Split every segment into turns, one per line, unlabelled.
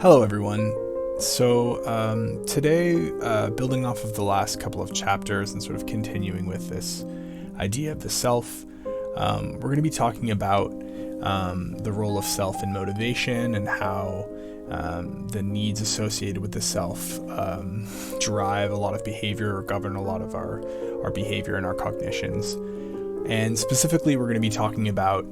Hello, everyone. So today, building off of the last couple of chapters and sort of continuing with this idea of the self, we're going to be talking about the role of self in motivation and how the needs associated with the self drive a lot of behavior or govern a lot of our behavior and our cognitions. And specifically, we're going to be talking about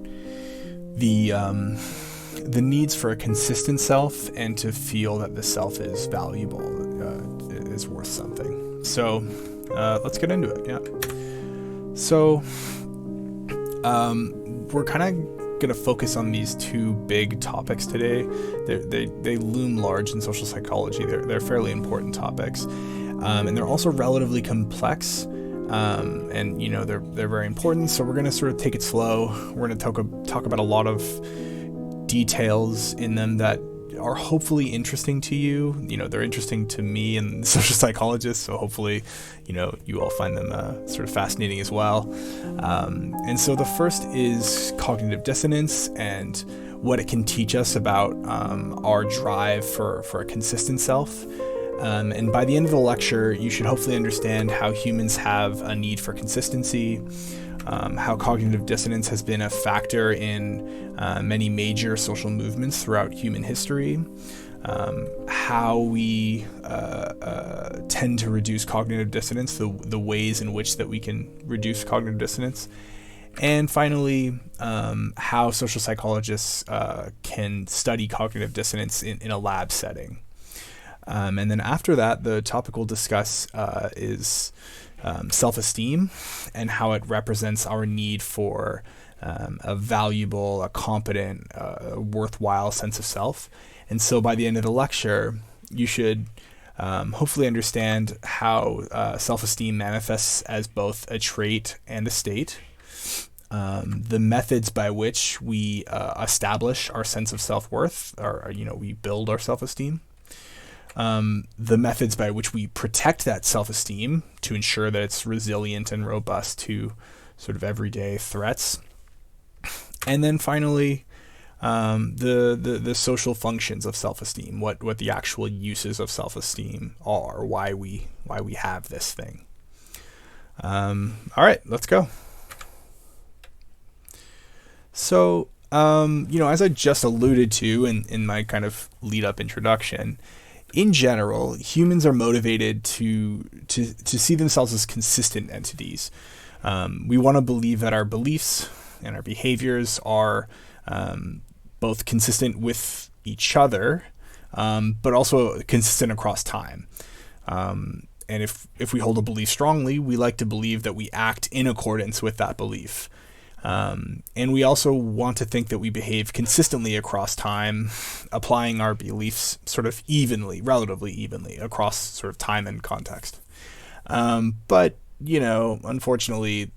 the needs for a consistent self and to feel that the self is valuable, is worth something. So let's get into it. Yeah. So we're kind of going to focus on these two big topics today. They loom large in social psychology. They're fairly important topics, and they're also relatively complex. And they're very important. So we're going to sort of take it slow. We're going to talk about a lot of details in them that are hopefully interesting to you. They're interesting to me and social psychologists, so hopefully, you all find them sort of fascinating as well. And so the first is cognitive dissonance and what it can teach us about our drive for a consistent self. And by the end of the lecture, you should hopefully understand how humans have a need for consistency, how cognitive dissonance has been a factor in many major social movements throughout human history, how we tend to reduce cognitive dissonance, the ways in which that we can reduce cognitive dissonance, and finally, how social psychologists can study cognitive dissonance in a lab setting. And then after that, the topic we'll discuss is self-esteem and how it represents our need for a valuable, a competent, worthwhile sense of self. And so by the end of the lecture, you should hopefully understand how self-esteem manifests as both a trait and a state, the methods by which we establish our sense of self-worth, or we build our self-esteem, the methods by which we protect that self-esteem to ensure that it's resilient and robust to sort of everyday threats. And then finally, the social functions of self-esteem, what the actual uses of self-esteem are, why we have this thing. All right, let's go. So, as I just alluded to in my kind of lead-up introduction, in general, humans are motivated to see themselves as consistent entities. We want to believe that our beliefs and our behaviors are both consistent with each other, but also consistent across time. And if we hold a belief strongly, we like to believe that we act in accordance with that belief. And we also want to think that we behave consistently across time, applying our beliefs sort of relatively evenly across sort of time and context. But, unfortunately,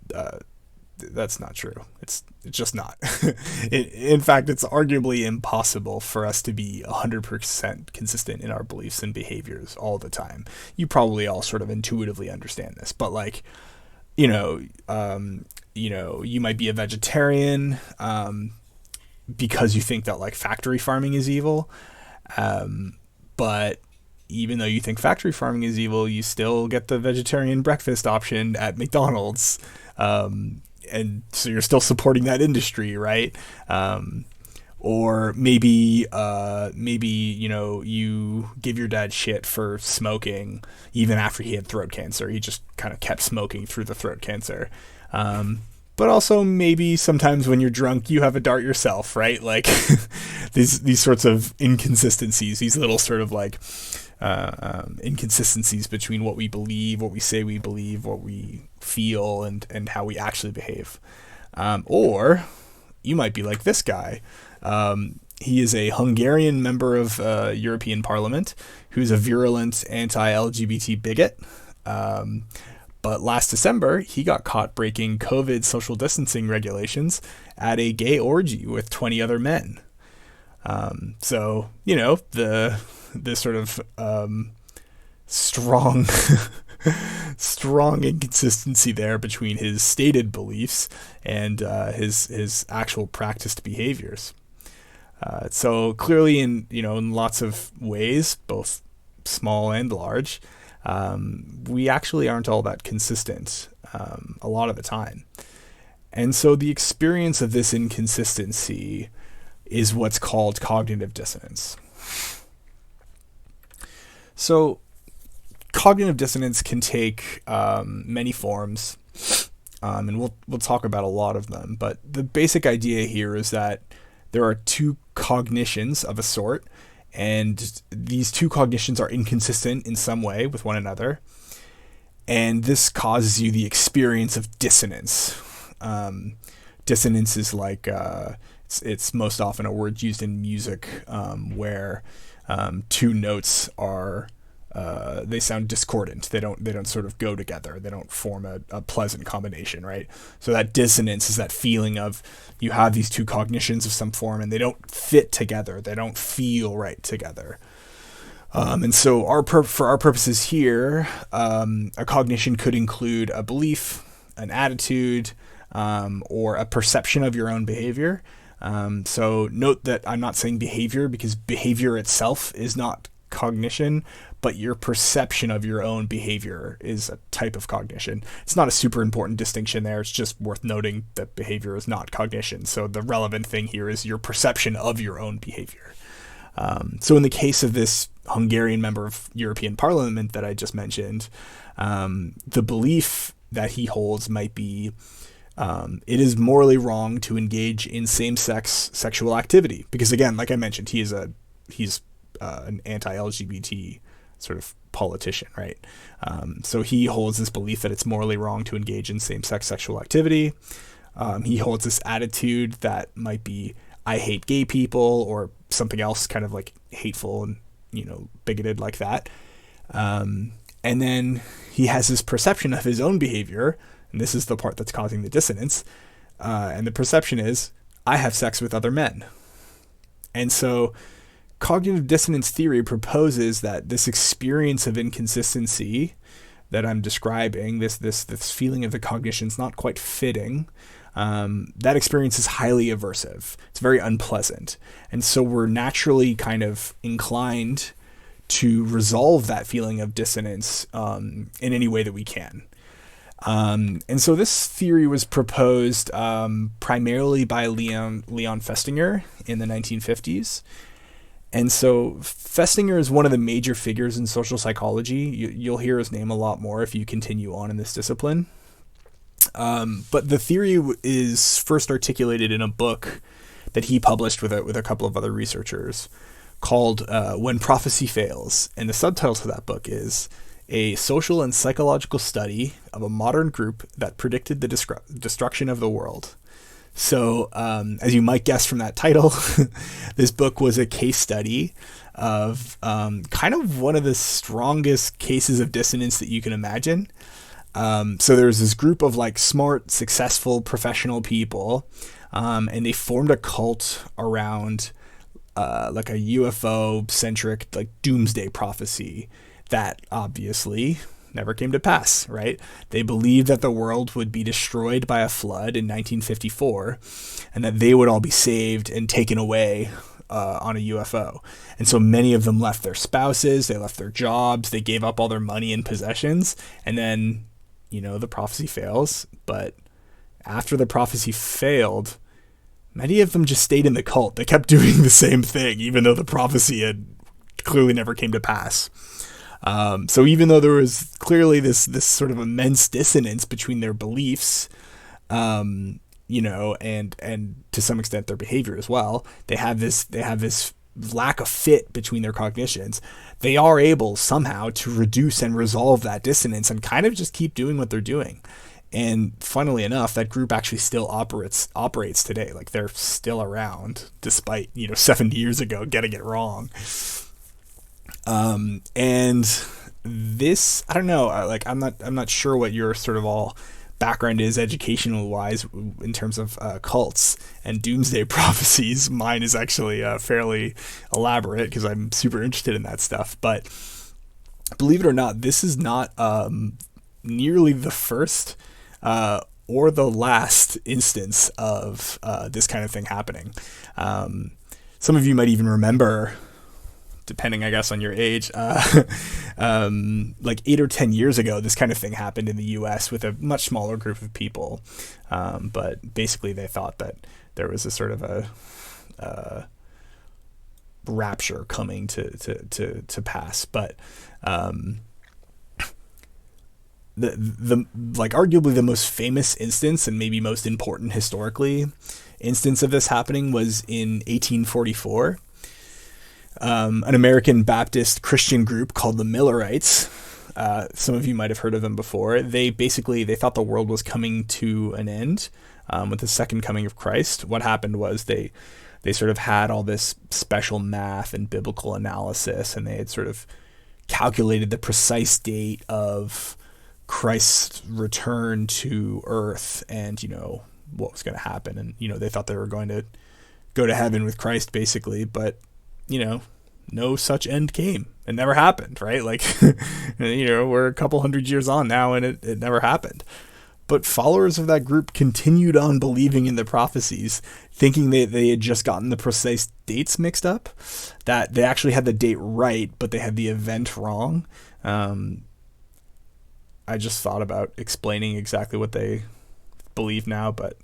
that's not true. It's just not. In fact, it's arguably impossible for us to be 100% consistent in our beliefs and behaviors all the time. You probably all sort of intuitively understand this, but you might be a vegetarian because you think that factory farming is evil. But even though you think factory farming is evil, you still get the vegetarian breakfast option at McDonald's. And so you're still supporting that industry, right? Or maybe you give your dad shit for smoking even after he had throat cancer. He just kind of kept smoking through the throat cancer. But also maybe sometimes when you're drunk, you have a dart yourself, right? These sorts of inconsistencies, these little sort of inconsistencies between what we believe, what we say we believe, what we feel, and how we actually behave. Or you might be like this guy. He is a Hungarian member of European Parliament who's a virulent anti-LGBT bigot. But last December, he got caught breaking COVID social distancing regulations at a gay orgy with 20 other men. So, the sort of strong inconsistency there between his stated beliefs and his actual practiced behaviors. So clearly, in lots of ways, both small and large, we actually aren't all that consistent a lot of the time. And so the experience of this inconsistency is what's called cognitive dissonance. So cognitive dissonance can take many forms, and we'll talk about a lot of them. But the basic idea here is that there are two cognitions of a sort, and these two cognitions are inconsistent in some way with one another, and this causes you the experience of dissonance. Dissonance is like it's most often a word used in music where two notes are they sound discordant. They don't sort of go together. They don't form a pleasant combination, right? So that dissonance is that feeling of you have these two cognitions of some form and they don't fit together. They don't feel right together. And so for our purposes here, a cognition could include a belief, an attitude, or a perception of your own behavior. So note that I'm not saying behavior because behavior itself is not cognition, but your perception of your own behavior is a type of cognition. It's not a super important distinction there. It's just worth noting that behavior is not cognition. So the relevant thing here is your perception of your own behavior. So in the case of this Hungarian member of European Parliament that I just mentioned, the belief that he holds might be it is morally wrong to engage in same-sex sexual activity because, again, like I mentioned, he's an anti-LGBT sort of politician, right? So he holds this belief that it's morally wrong to engage in same-sex sexual activity. He holds this attitude that might be, I hate gay people, or something else kind of like hateful and, bigoted like that. And then he has this perception of his own behavior, and this is the part that's causing the dissonance. And the perception is, I have sex with other men. And so cognitive dissonance theory proposes that this experience of inconsistency that I'm describing, this feeling of the cognition's not quite fitting, that experience is highly aversive. It's very unpleasant. And so we're naturally kind of inclined to resolve that feeling of dissonance in any way that we can. And so this theory was proposed primarily by Leon Festinger in the 1950s. And so Festinger is one of the major figures in social psychology. You'll hear his name a lot more if you continue on in this discipline. But the theory is first articulated in a book that he published with a couple of other researchers called When Prophecy Fails. And the subtitle to that book is A Social and Psychological Study of a Modern Group That Predicted the Destruction of the World. So, as you might guess from that title, this book was a case study of kind of one of the strongest cases of dissonance that you can imagine. So there was this group of like smart, successful, professional people, and they formed a cult around like a UFO-centric like doomsday prophecy that obviously never came to pass, right? They believed that the world would be destroyed by a flood in 1954 and that they would all be saved and taken away on a UFO. And so many of them left their spouses, they left their jobs, they gave up all their money and possessions, and then, the prophecy fails. But after the prophecy failed, many of them just stayed in the cult. They kept doing the same thing, even though the prophecy had clearly never came to pass. So even though there was clearly this sort of immense dissonance between their beliefs, and to some extent their behavior as well, they have this lack of fit between their cognitions. They are able somehow to reduce and resolve that dissonance and kind of just keep doing what they're doing. And funnily enough, that group actually still operates today. Like they're still around despite, 70 years ago getting it wrong. And this, I don't know, I'm not sure what your sort of all background is educational wise in terms of cults and doomsday prophecies. Mine is actually fairly elaborate because I'm super interested in that stuff. But believe it or not, this is not nearly the first or the last instance of this kind of thing happening. some of you might even remember, depending, I guess, on your age, like 8 or 10 years ago, this kind of thing happened in the U.S. with a much smaller group of people. But basically, they thought that there was a sort of a rapture coming to pass. But the like arguably the most famous instance, and maybe most important historically, instance of this happening was in 1844. An American Baptist Christian group called the Millerites. Some of you might have heard of them before. They thought the world was coming to an end with the second coming of Christ. What happened was they sort of had all this special math and biblical analysis, and they had sort of calculated the precise date of Christ's return to earth and, what was going to happen. And, they thought they were going to go to heaven with Christ, basically, but no such end came. It never happened, right? Like, we're a couple hundred years on now, and it never happened. But followers of that group continued on believing in the prophecies, thinking they had just gotten the precise dates mixed up, that they actually had the date right, but they had the event wrong. I just thought about explaining exactly what they believe now, but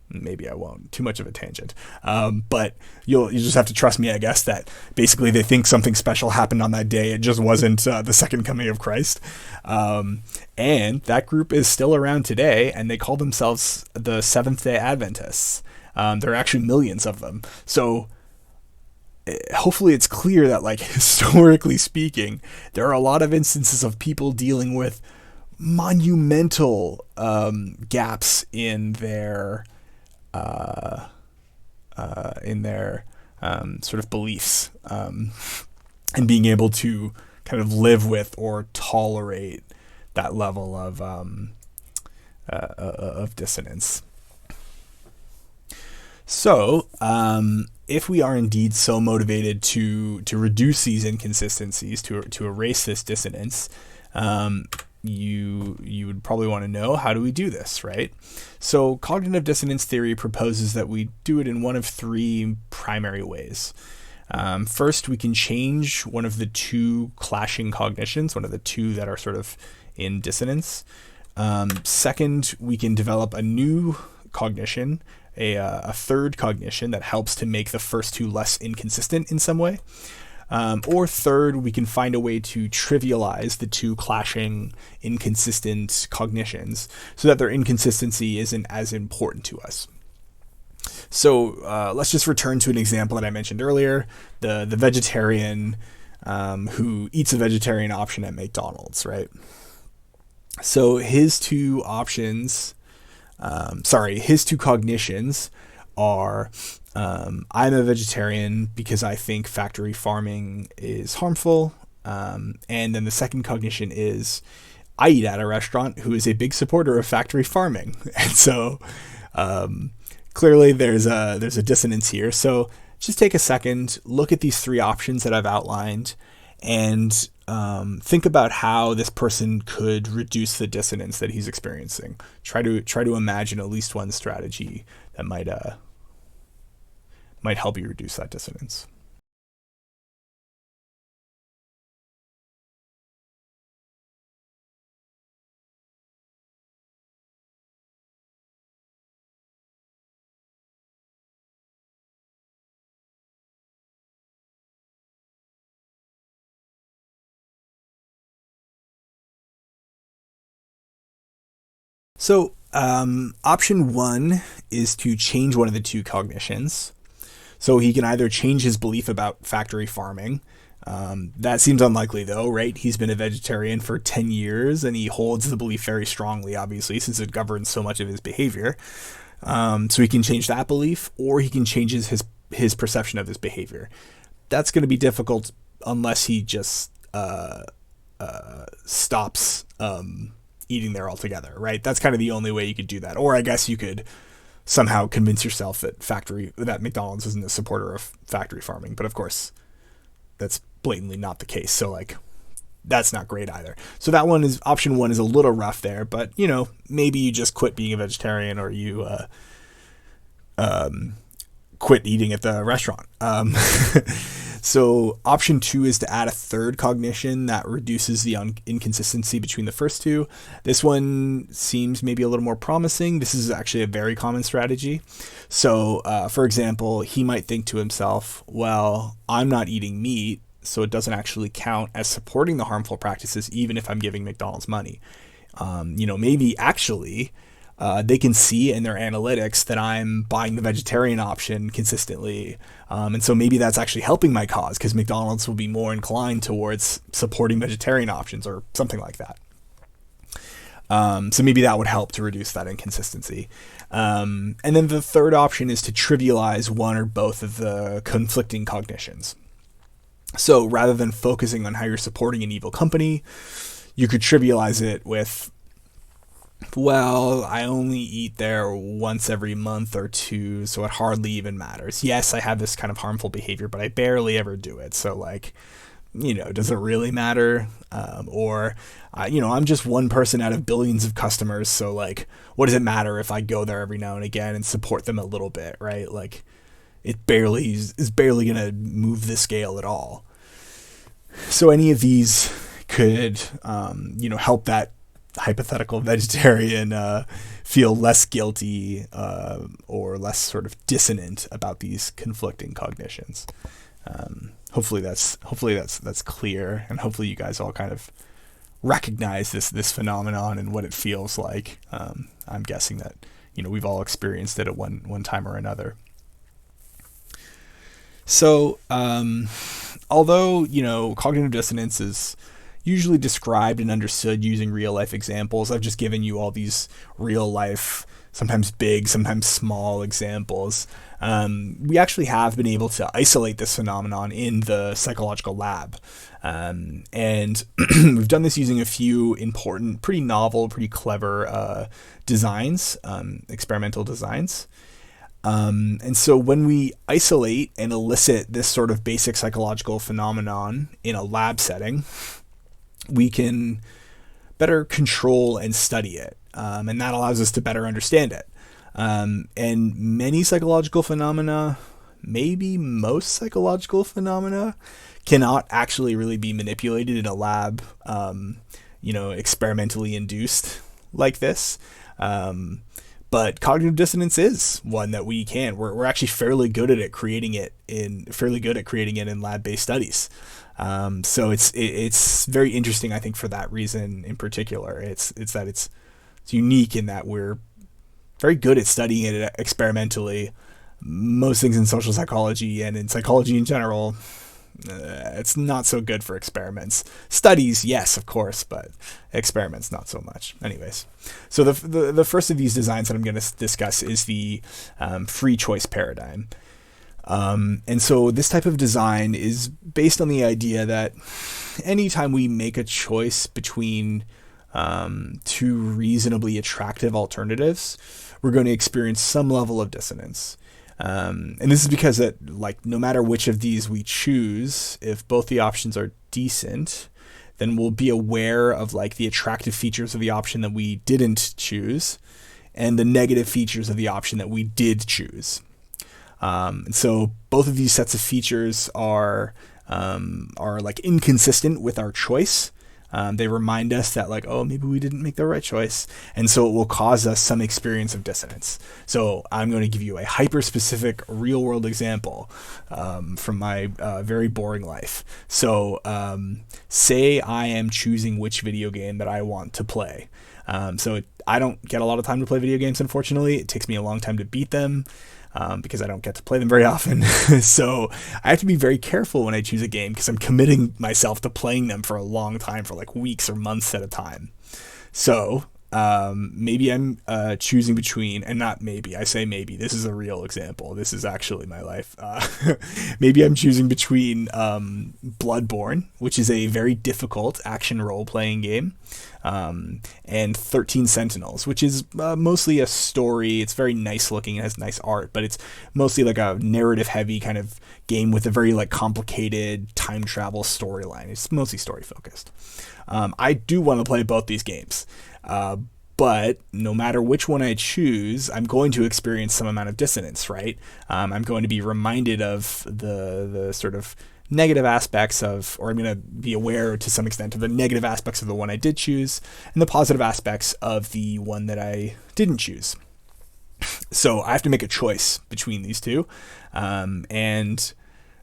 maybe I won't. Too much of a tangent. But you just have to trust me, I guess, that basically they think something special happened on that day. It just wasn't the second coming of Christ. And that group is still around today, and they call themselves the Seventh-day Adventists. There are actually millions of them. So hopefully it's clear that, like, historically speaking, there are a lot of instances of people dealing with monumental gaps in their sort of beliefs, and being able to kind of live with or tolerate that level of dissonance. So, if we are indeed so motivated to reduce these inconsistencies, to erase this dissonance, you would probably want to know, how do we do this, right? So cognitive dissonance theory proposes that we do it in one of three primary ways. First, we can change one of the two clashing cognitions, one of the two that are sort of in dissonance. Second, we can develop a new cognition, a third cognition that helps to make the first two less inconsistent in some way. Or third, we can find a way to trivialize the two clashing, inconsistent cognitions so that their inconsistency isn't as important to us. So let's just return to an example that I mentioned earlier, the vegetarian who eats a vegetarian option at McDonald's, right? So his two cognitions are, I'm a vegetarian because I think factory farming is harmful. And then the second cognition is, I eat at a restaurant who is a big supporter of factory farming. And so clearly there's a dissonance here. So just take a second, look at these three options that I've outlined, and think about how this person could reduce the dissonance that he's experiencing. Try to imagine at least one strategy that might help you reduce that dissonance. So option one is to change one of the two cognitions. So he can either change his belief about factory farming. That seems unlikely though, right? He's been a vegetarian for 10 years and he holds the belief very strongly, obviously, since it governs so much of his behavior. So he can change that belief, or he can change his perception of his behavior. That's going to be difficult unless he just stops eating there altogether, right? That's kind of the only way you could do that. Or I guess you could somehow convince yourself that McDonald's isn't a supporter of factory farming. But of course, that's blatantly not the case. So like, that's not great either. So that one is, option one is a little rough there, but maybe you just quit being a vegetarian, or you quit eating at the restaurant. So option 2 is to add a third cognition that reduces the inconsistency between the first two. This one seems maybe a little more promising. This is actually a very common strategy. So, for example, he might think to himself, well, I'm not eating meat, so it doesn't actually count as supporting the harmful practices, even if I'm giving McDonald's money. Maybe actually they can see in their analytics that I'm buying the vegetarian option consistently. And so maybe that's actually helping my cause, because McDonald's will be more inclined towards supporting vegetarian options or something like that. So maybe that would help to reduce that inconsistency. And then the third option is to trivialize one or both of the conflicting cognitions. So rather than focusing on how you're supporting an evil company, you could trivialize it with, well, I only eat there once every month or two, so it hardly even matters. Yes, I have this kind of harmful behavior, but I barely ever do it. So does it really matter? I'm just one person out of billions of customers. So what does it matter if I go there every now and again and support them a little bit, right? It is barely going to move the scale at all. So any of these could, help that hypothetical vegetarian feel less guilty or less sort of dissonant about these conflicting cognitions. Hopefully that's clear, and hopefully you guys all kind of recognize this phenomenon and what it feels like. I'm guessing that we've all experienced it at one time or another. So although cognitive dissonance is usually described and understood using real life examples, I've just given you all these real life, sometimes big, sometimes small examples. We actually have been able to isolate this phenomenon in the psychological lab. And we've done this using a few important, pretty novel, pretty clever designs, experimental designs. And so when we isolate and elicit this sort of basic psychological phenomenon in a lab setting, we can better control and study it. And that allows us to better understand it. And many psychological phenomena, maybe most psychological phenomena, cannot actually really be manipulated in a lab, experimentally induced like this. But cognitive dissonance is one that we can. We're actually fairly good at creating it in lab-based studies. So it's very interesting, I think, for that reason in particular. It's unique in that we're very good at studying it experimentally. Most things in social psychology and in psychology in general, it's not so good for experiments. Studies, yes, of course, but experiments, not so much. Anyways, so the first of these designs that I'm going to discuss is the free choice paradigm. And so this type of design is based on the idea that anytime we make a choice between two reasonably attractive alternatives, we're going to experience some level of dissonance. And this is because that, no matter which of these we choose, if both the options are decent, then we'll be aware of the attractive features of the option that we didn't choose and the negative features of the option that we did choose. And so both of these sets of features are inconsistent with our choice. They remind us that maybe we didn't make the right choice. And so it will cause us some experience of dissonance. So I'm going to give you a hyper-specific real-world example from my very boring life. So say I am choosing which video game that I want to play. I don't get a lot of time to play video games, unfortunately. It takes me a long time to beat them. Because I don't get to play them very often. So I have to be very careful when I choose a game, because I'm committing myself to playing them for a long time, for weeks or months at a time. So maybe I'm choosing between, and not maybe, I say maybe, this is a real example. This is actually my life. Maybe I'm choosing between Bloodborne, which is a very difficult action role-playing game, and 13 Sentinels, which is mostly a story. It's very nice looking, it has nice art, but it's mostly a narrative heavy kind of game with a very complicated time travel storyline. It's mostly story focused. I do want to play both these games, But no matter which one I choose, I'm going to experience some amount of dissonance, right? I'm going to be reminded of the sort of negative aspects of, or I'm going to be aware to some extent of the negative aspects of the one I did choose and the positive aspects of the one that I didn't choose. So I have to make a choice between these two. And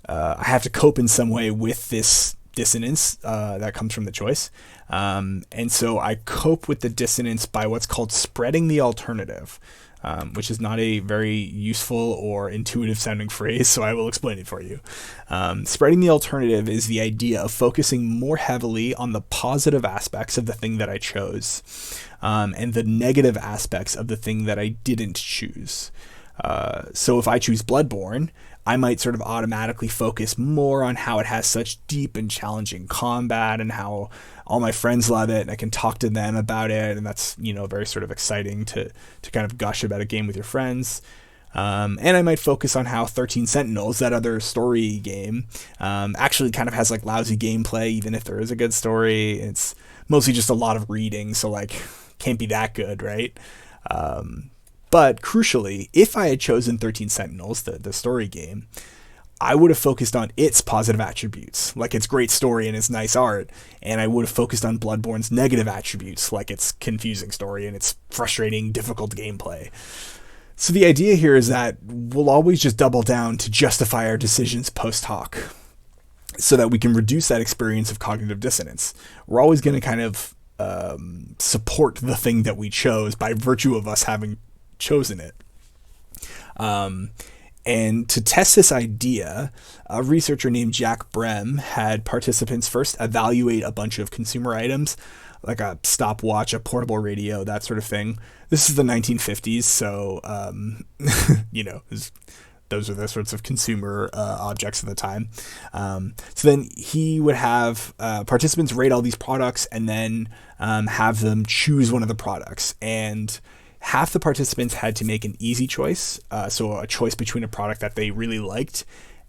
I have to cope in some way with this dissonance that comes from the choice. And so I cope with the dissonance by what's called spreading the alternative, which is not a very useful or intuitive sounding phrase, so I will explain it for you. Spreading the alternative is the idea of focusing more heavily on the positive aspects of the thing that I chose, and the negative aspects of the thing that I didn't choose. So if I choose Bloodborne, I might sort of automatically focus more on how it has such deep and challenging combat and how all my friends love it and I can talk to them about it, and that's, very sort of exciting to kind of gush about a game with your friends. And I might focus on how 13 Sentinels, that other story game, actually kind of has like lousy gameplay, even if there is a good story. It's mostly just a lot of reading, so like can't be that good, right? But crucially, if I had chosen 13 Sentinels, the story game, I would have focused on its positive attributes, like its great story and its nice art, and I would have focused on Bloodborne's negative attributes, like its confusing story and its frustrating, difficult gameplay. So the idea here is that we'll always just double down to justify our decisions post hoc, so that we can reduce that experience of cognitive dissonance. We're always going to kind of support the thing that we chose by virtue of us having chosen it. And to test this idea, a researcher named Jack Brem had participants first evaluate a bunch of consumer items, like a stopwatch, a portable radio, that sort of thing. This is the 1950s, so, those are the sorts of consumer objects of the time. So then he would have participants rate all these products and then have them choose one of the products. And half the participants had to make an easy choice, so a choice between a product that they really liked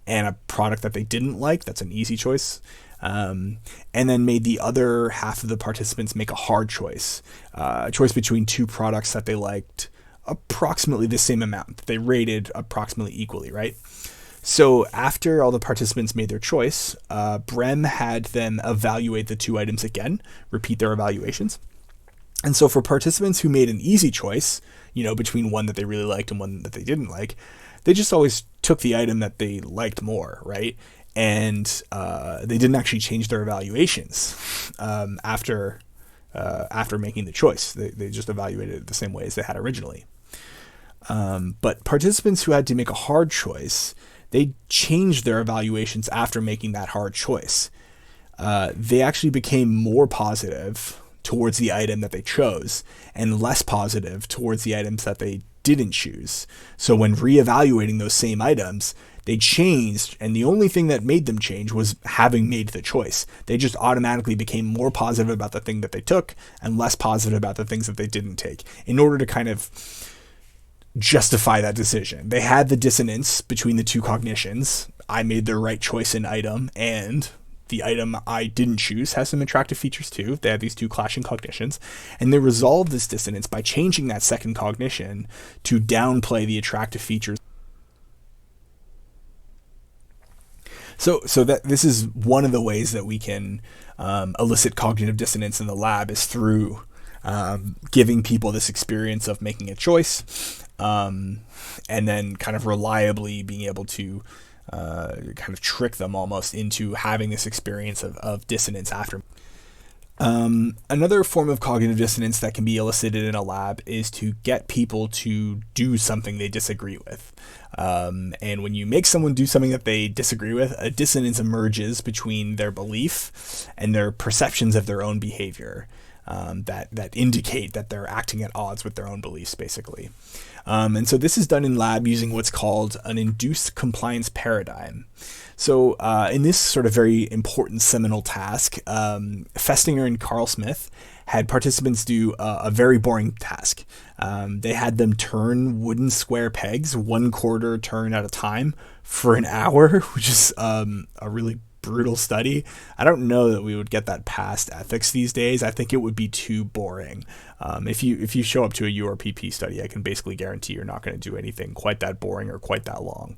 and a product that they didn't like. That's an easy choice. And then made the other half of the participants make a hard choice, a choice between two products that they liked approximately the same amount. They rated approximately equally, right? So after all the participants made their choice, Brem had them evaluate the two items again, repeat their evaluations. And so for participants who made an easy choice, between one that they really liked and one that they didn't like, they just always took the item that they liked more, right? And they didn't actually change their evaluations after making the choice. They just evaluated it the same way as they had originally. But participants who had to make a hard choice, they changed their evaluations after making that hard choice. They actually became more positive towards the item that they chose and less positive towards the items that they didn't choose. So when reevaluating those same items, they changed, and the only thing that made them change was having made the choice. They just automatically became more positive about the thing that they took and less positive about the things that they didn't take, in order to kind of justify that decision. They had the dissonance between the two cognitions. I made the right choice in item, and the item I didn't choose has some attractive features too. They have these two clashing cognitions, and they resolve this dissonance by changing that second cognition to downplay the attractive features. So that this is one of the ways that we can elicit cognitive dissonance in the lab, is through giving people this experience of making a choice, and then kind of reliably being able to kind of trick them almost into having this experience of dissonance after. Another form of cognitive dissonance that can be elicited in a lab is to get people to do something they disagree with. And when you make someone do something that they disagree with, a dissonance emerges between their belief and their perceptions of their own behavior, that indicate that they're acting at odds with their own beliefs, basically. And so this is done in lab using what's called an induced compliance paradigm. So in this sort of very important seminal task, Festinger and Carl Smith had participants do a very boring task. They had them turn wooden square pegs 1/4 turn at a time for an hour, which is a really brutal study, I don't know that we would get that past ethics these days. I think it would be too boring. If you show up to a URPP study, I can basically guarantee you're not going to do anything quite that boring or quite that long.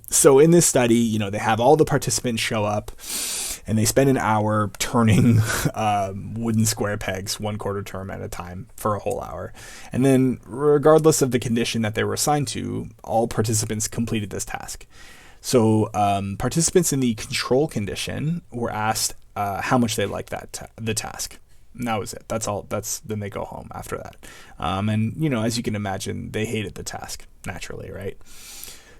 So in this study, they have all the participants show up, and they spend an hour turning wooden square pegs 1/4 term at a time for a whole hour. And then, regardless of the condition that they were assigned to, all participants completed this task. So participants in the control condition were asked how much they liked the task. And that was it. That's all. Then they go home after that. And as you can imagine, they hated the task naturally, right?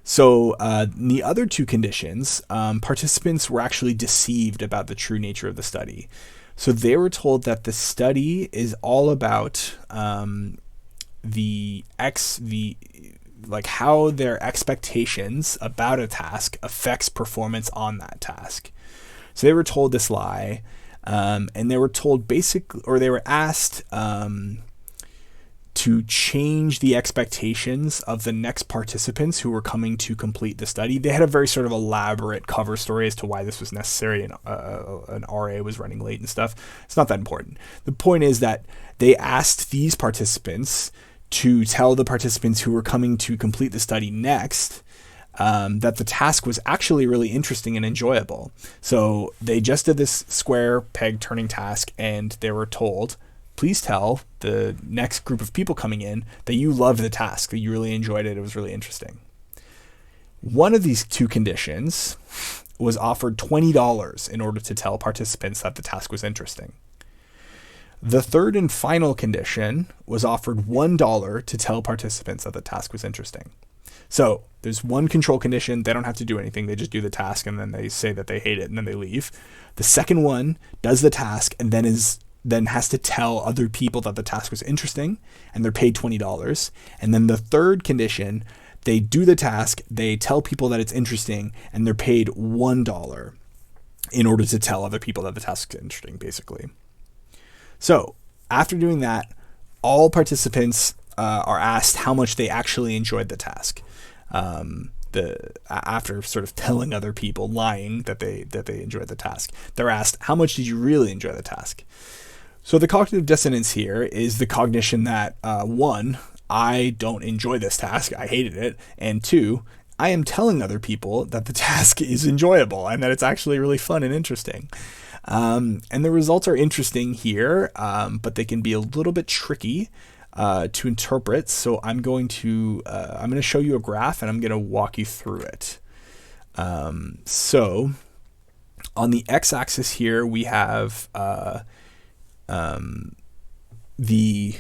So in the other two conditions, participants were actually deceived about the true nature of the study. So they were told that the study is all about how their expectations about a task affects performance on that task. So they were told this lie, and they were told they were asked to change the expectations of the next participants who were coming to complete the study. They had a very sort of elaborate cover story as to why this was necessary, and an RA was running late and stuff. It's not that important. The point is that they asked these participants to tell the participants who were coming to complete the study next that the task was actually really interesting and enjoyable. So they just did this square peg turning task, and they were told, please tell the next group of people coming in that you loved the task, that you really enjoyed it, it was really interesting. One of these two conditions was offered $20 in order to tell participants that the task was interesting. The third and final condition was offered $1 to tell participants that the task was interesting. So there's one control condition. They don't have to do anything. They just do the task, and then they say that they hate it, and then they leave. The second one does the task and then has to tell other people that the task was interesting, and they're paid $20. And then the third condition, they do the task, they tell people that it's interesting, and they're paid $1 in order to tell other people that the task is interesting, basically. So after doing that, all participants are asked how much they actually enjoyed the task. After sort of telling other people, lying that they enjoyed the task, they're asked, how much did you really enjoy the task? So the cognitive dissonance here is the cognition that, one, I don't enjoy this task, I hated it, and two, I am telling other people that the task is enjoyable and that it's actually really fun and interesting. And the results are interesting here, but they can be a little bit tricky to interpret. So I'm going to show you a graph, and I'm going to walk you through it. So on the x-axis here, we have the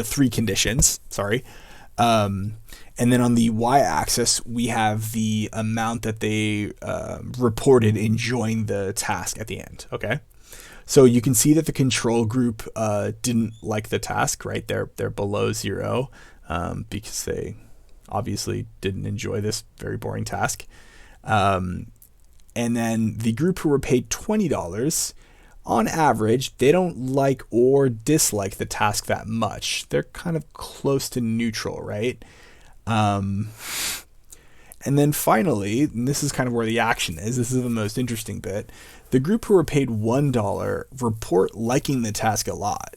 three conditions, and then on the y-axis, we have the amount that they reported enjoying the task at the end, okay? So you can see that the control group didn't like the task, right? They're below 0 because they obviously didn't enjoy this very boring task. And then the group who were paid $20, on average, they don't like or dislike the task that much. They're kind of close to neutral, right? And then finally, and this is kind of where the action is, this is the most interesting bit, the group who were paid $1 report liking the task a lot.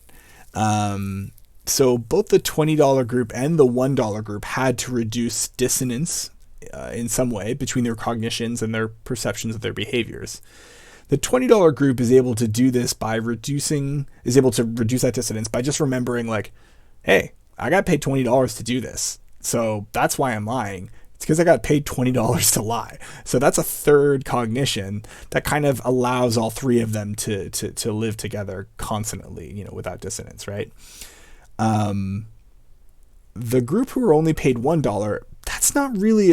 So both the $20 group and the $1 group had to reduce dissonance in some way between their cognitions and their perceptions of their behaviors. The $20 group is able to do this by reduce that dissonance by just remembering, like, hey, I got paid $20 to do this, so that's why I'm lying. It's because I got paid $20 to lie. So that's a third cognition that kind of allows all three of them to live together constantly, without dissonance, right? The group who are only paid $1, that's not really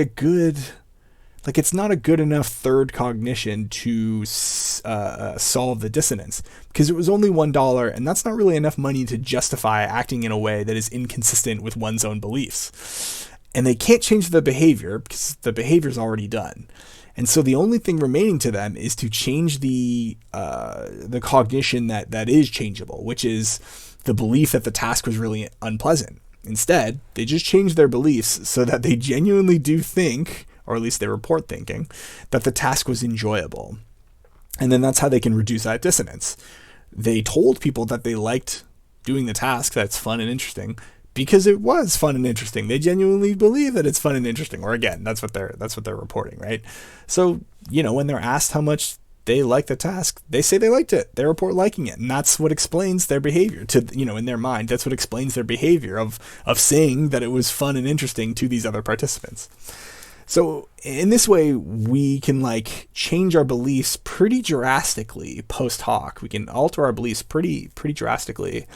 it's not a good enough third cognition to solve the dissonance, because it was only $1, and that's not really enough money to justify acting in a way that is inconsistent with one's own beliefs. And they can't change the behavior because the behavior is already done. And so the only thing remaining to them is to change the cognition that is changeable, which is the belief that the task was really unpleasant. Instead, they just change their beliefs so that they genuinely do think, or at least they report thinking, that the task was enjoyable. And then that's how they can reduce that dissonance. They told people that they liked doing the task, that's fun and interesting, because it was fun and interesting. They genuinely believe that it's fun and interesting. Or again, that's what they're reporting, right? So, when they're asked how much they like the task, they say they liked it. They report liking it. And that's what explains their behavior in their mind. That's what explains their behavior of saying that it was fun and interesting to these other participants. So in this way, we can change our beliefs pretty drastically post hoc. We can alter our beliefs pretty drastically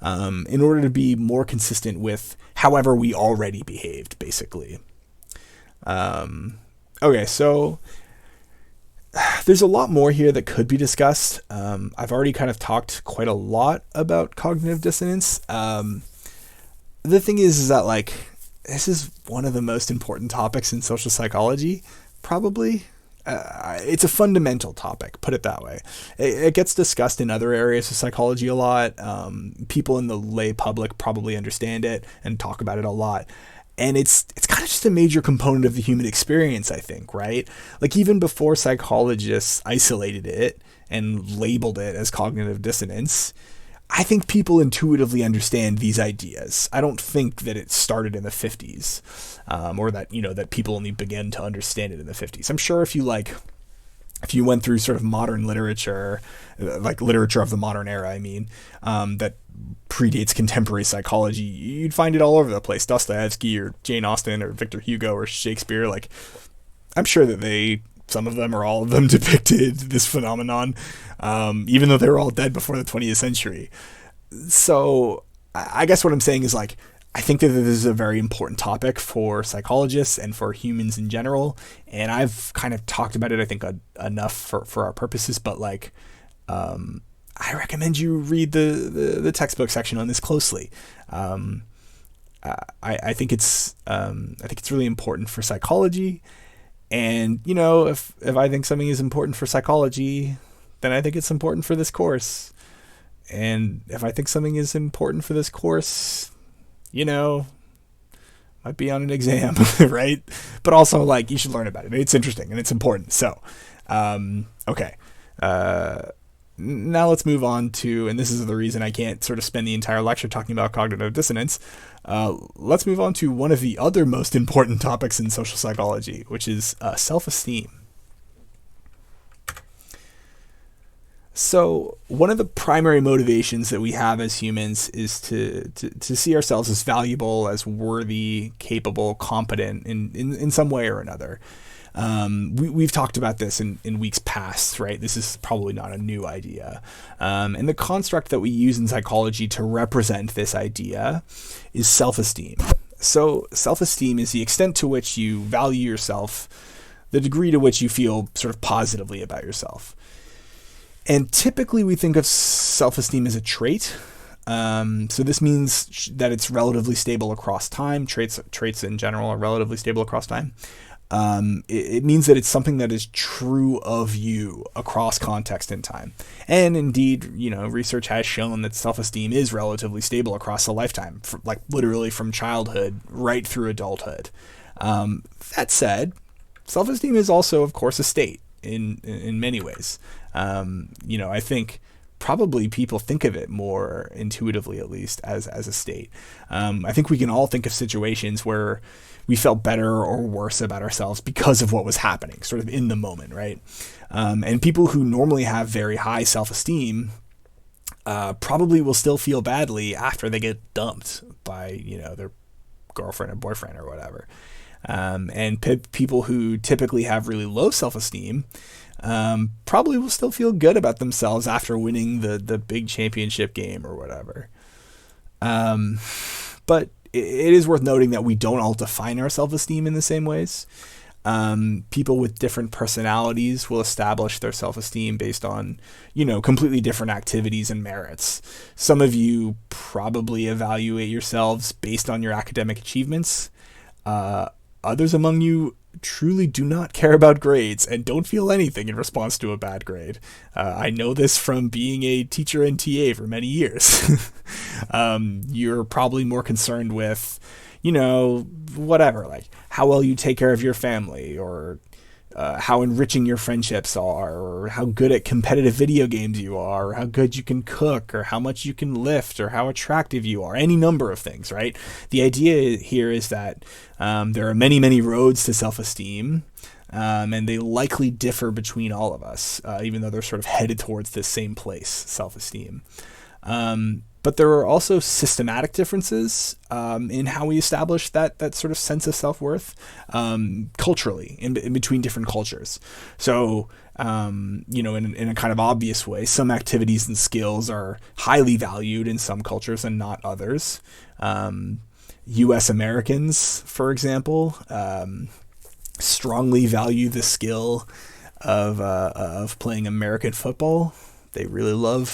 in order to be more consistent with however we already behaved, basically. Okay, so there's a lot more here that could be discussed. I've already kind of talked quite a lot about cognitive dissonance. The thing is that this is one of the most important topics in social psychology, probably. It's a fundamental topic, put it that way. It gets discussed in other areas of psychology a lot. People in the lay public probably understand it and talk about it a lot. And it's kind of just a major component of the human experience, I think, right? Even before psychologists isolated it and labeled it as cognitive dissonance, I think people intuitively understand these ideas. I don't think that it started in the 50s, or that, that people only began to understand it in the 50s. I'm sure if you went through sort of modern literature, literature of the modern era, that predates contemporary psychology, you'd find it all over the place. Dostoevsky or Jane Austen or Victor Hugo or Shakespeare, I'm sure that some of them or all of them depicted this phenomenon, even though they were all dead before the 20th century. So I guess what I'm saying is I think that this is a very important topic for psychologists and for humans in general. And I've kind of talked about it, I think, enough for our purposes, but I recommend you read the textbook section on this closely. I think it's really important for psychology. And, if I think something is important for psychology, then I think it's important for this course. And if I think something is important for this course, might be on an exam, right? But also, you should learn about it. It's interesting and it's important. So, okay. Now let's move on to, and this is the reason I can't sort of spend the entire lecture talking about cognitive dissonance. Let's move on to one of the other most important topics in social psychology, which is self-esteem. So one of the primary motivations that we have as humans is to see ourselves as valuable, as worthy, capable, competent in some way or another. We've talked about this in weeks past, right? This is probably not a new idea. And the construct that we use in psychology to represent this idea is self-esteem. So self-esteem is the extent to which you value yourself, the degree to which you feel sort of positively about yourself. And typically we think of self-esteem as a trait. So this means that it's relatively stable across time. Traits in general are relatively stable across time. It means that it's something that is true of you across context and time. And indeed, research has shown that self-esteem is relatively stable across a lifetime, literally from childhood right through adulthood. That said, self-esteem is also, of course, a state in many ways. I think probably people think of it more intuitively, at least, as a state. I think we can all think of situations where we felt better or worse about ourselves because of what was happening, sort of in the moment, right? And people who normally have very high self-esteem probably will still feel badly after they get dumped by, their girlfriend or boyfriend or whatever. And people who typically have really low self-esteem probably will still feel good about themselves after winning the big championship game or whatever. But it is worth noting that we don't all define our self-esteem in the same ways. People with different personalities will establish their self-esteem based on, completely different activities and merits. Some of you probably evaluate yourselves based on your academic achievements. Others among you truly do not care about grades and don't feel anything in response to a bad grade. I know this from being a teacher and TA for many years. You're probably more concerned with, whatever, like how well you take care of your family, or how enriching your friendships are, or how good at competitive video games you are, or how good you can cook, or how much you can lift, or how attractive you are, any number of things, right? The idea here is that there are many, many roads to self-esteem, and they likely differ between all of us, even though they're sort of headed towards this same place, self-esteem. But there are also systematic differences in how we establish that sort of sense of self-worth culturally in between different cultures. So, in a kind of obvious way, some activities and skills are highly valued in some cultures and not others. U.S. Americans, for example, strongly value the skill of playing American football. They really love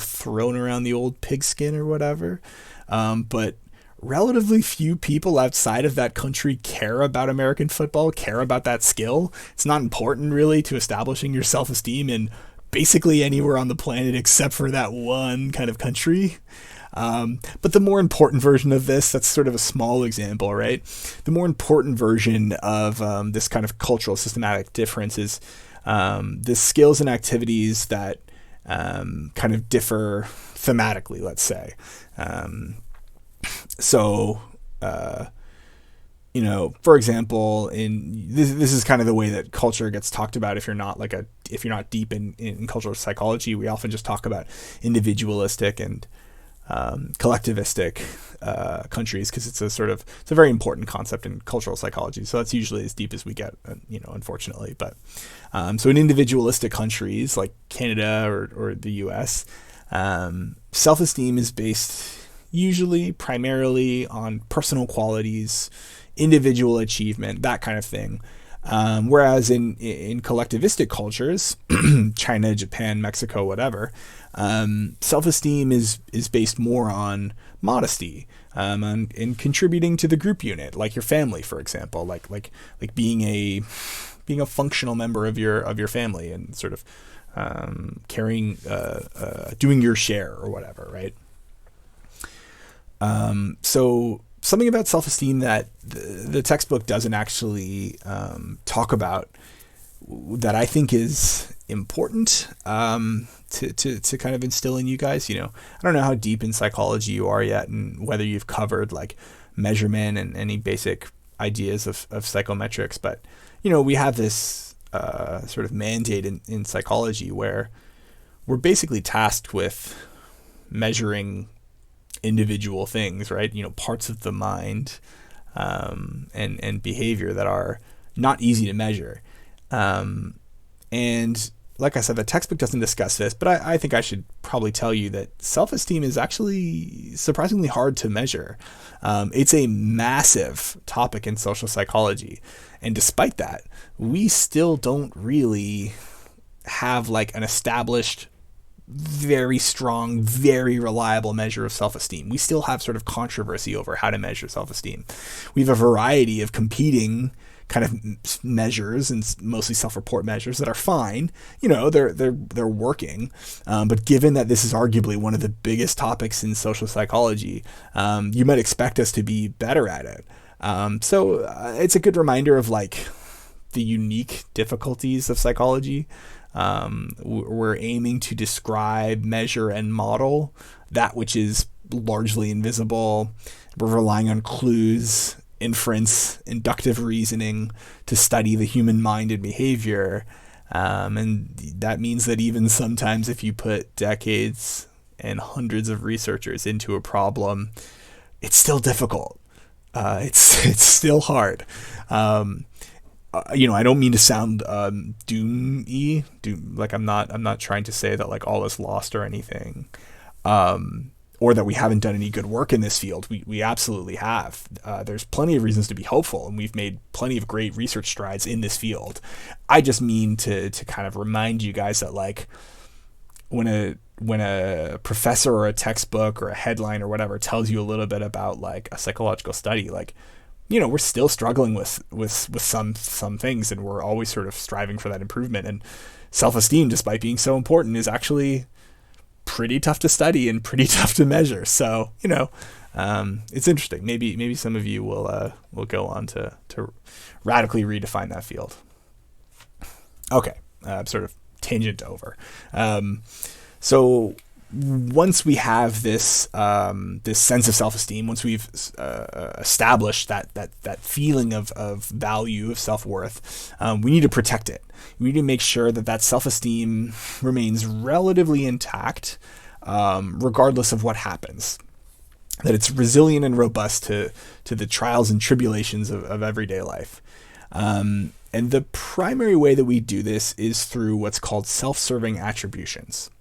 throwing around the old pigskin or whatever. But relatively few people outside of that country care about American football, care about that skill. It's not important really to establishing your self-esteem in basically anywhere on the planet except for that one kind of country. But the more important version of this, that's sort of a small example, right? The more important version of this kind of cultural systematic difference is the skills and activities that kind of differ thematically, let's say. For example, in this is kind of the way that culture gets talked about. If you're not deep in cultural psychology, we often just talk about individualistic and collectivistic countries, because it's a very important concept in cultural psychology. So that's usually as deep as we get, unfortunately. But so in individualistic countries like Canada or the U.S., self-esteem is based usually primarily on personal qualities, individual achievement, that kind of thing. Whereas in collectivistic cultures, China, Japan, Mexico, whatever, self-esteem is based more on modesty, in contributing to the group unit, like your family, for example, like being a functional member of your family, and sort of carrying, doing your share or whatever, right? So something about self-esteem that the textbook doesn't actually talk about, that I think is important to kind of instill in you guys. I don't know how deep in psychology you are yet, and whether you've covered like measurement and any basic ideas of psychometrics, but we have this sort of mandate in psychology where we're basically tasked with measuring individual things, right? Parts of the mind and behavior that are not easy to measure. And like I said, the textbook doesn't discuss this, but I think I should probably tell you that self-esteem is actually surprisingly hard to measure. It's a massive topic in social psychology. And despite that, we still don't really have like an established, very strong, very reliable measure of self-esteem. We still have sort of controversy over how to measure self-esteem. We have a variety of competing kind of measures, and mostly self-report measures, that are fine. They're working. But given that this is arguably one of the biggest topics in social psychology, you might expect us to be better at it. So it's a good reminder of like the unique difficulties of psychology. We're aiming to describe, measure, and model that which is largely invisible. We're relying on clues, inference, inductive reasoning to study the human mind and behavior. And that means that even sometimes if you put decades and hundreds of researchers into a problem, it's still difficult. It's still hard. I don't mean to sound doom-y. Like I'm not trying to say that like all is lost or anything, or that we haven't done any good work in this field. We absolutely have. There's plenty of reasons to be hopeful, and we've made plenty of great research strides in this field. I just mean to kind of remind you guys that like when a professor or a textbook or a headline or whatever tells you a little bit about like a psychological study, like, we're still struggling with some things, and we're always sort of striving for that improvement. And self-esteem, despite being so important, is actually pretty tough to study and pretty tough to measure. So, It's interesting. Maybe some of you will go on to radically redefine that field. Okay, sort of tangent over. So once we have this sense of self-esteem, once we've established that feeling of value, of self-worth, we need to protect it. We need to make sure that self-esteem remains relatively intact, regardless of what happens. That it's resilient and robust to the trials and tribulations of everyday life. And the primary way that we do this is through what's called self-serving attributions.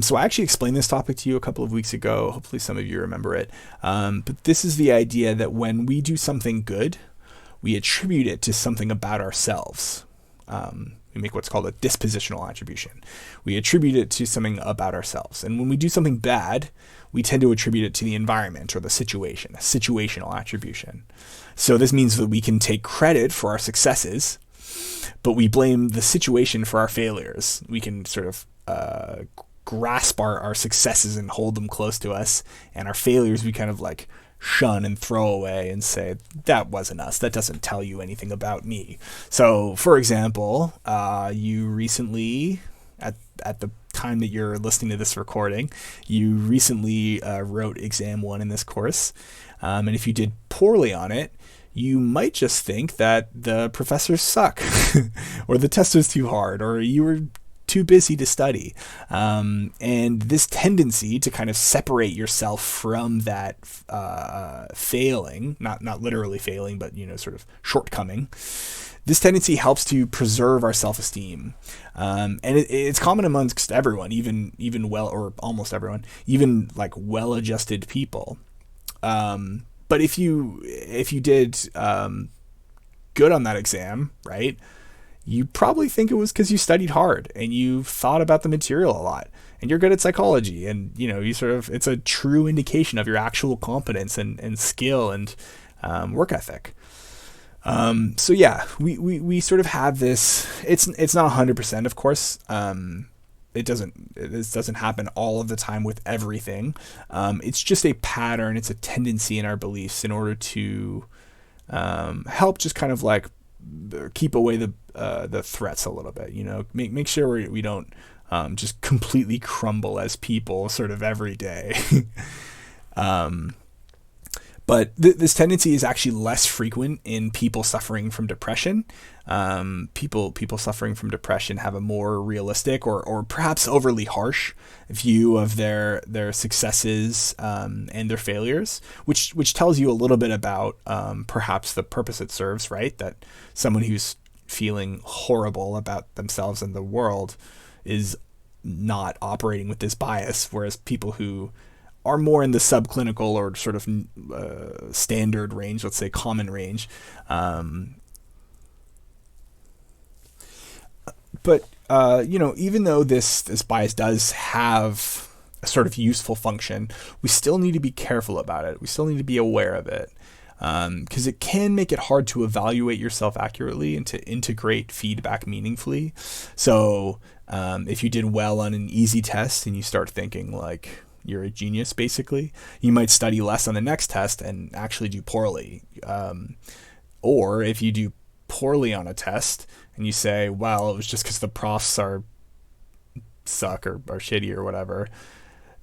So I actually explained this topic to you a couple of weeks ago. Hopefully some of you remember it. But this is the idea that when we do something good, we attribute it to something about ourselves. We make what's called a dispositional attribution. We attribute it to something about ourselves. And when we do something bad, we tend to attribute it to the environment or the situation, a situational attribution. So this means that we can take credit for our successes, but we blame the situation for our failures. We can sort of grasp our successes and hold them close to us, and our failures we kind of like shun and throw away and say, that wasn't us, that doesn't tell you anything about me. So for example, you recently, at the time that you're listening to this recording, you recently wrote exam 1 in this course, and if you did poorly on it, you might just think that the professors suck or the test was too hard or you were too busy to study. And this tendency to kind of separate yourself from that failing, not literally failing, but, sort of shortcoming. This tendency helps to preserve our self-esteem. And it's common amongst everyone, even well, or almost everyone, even like well-adjusted people. But if you did good on that exam, right, you probably think it was because you studied hard and you thought about the material a lot and you're good at psychology, and it's a true indication of your actual competence and skill and work ethic. So yeah, we sort of have this. It's not 100%, of course. This doesn't happen all of the time with everything. It's just a pattern. It's a tendency in our beliefs in order to help just kind of like keep away the threats a little bit. Make sure we don't just completely crumble as people sort of every day. But this tendency is actually less frequent in people suffering from depression. People suffering from depression have a more realistic or perhaps overly harsh view of their successes and their failures, which tells you a little bit about perhaps the purpose it serves, right? That someone who's feeling horrible about themselves and the world is not operating with this bias, whereas people who are more in the subclinical or sort of standard range, let's say common range. But even though this bias does have a sort of useful function, we still need to be careful about it. We still need to be aware of it, because it can make it hard to evaluate yourself accurately and to integrate feedback meaningfully. So if you did well on an easy test and you start thinking like you're a genius, basically, you might study less on the next test and actually do poorly. Or if you do poorly on a test and you say, well, it was just because the profs suck or are shitty or whatever,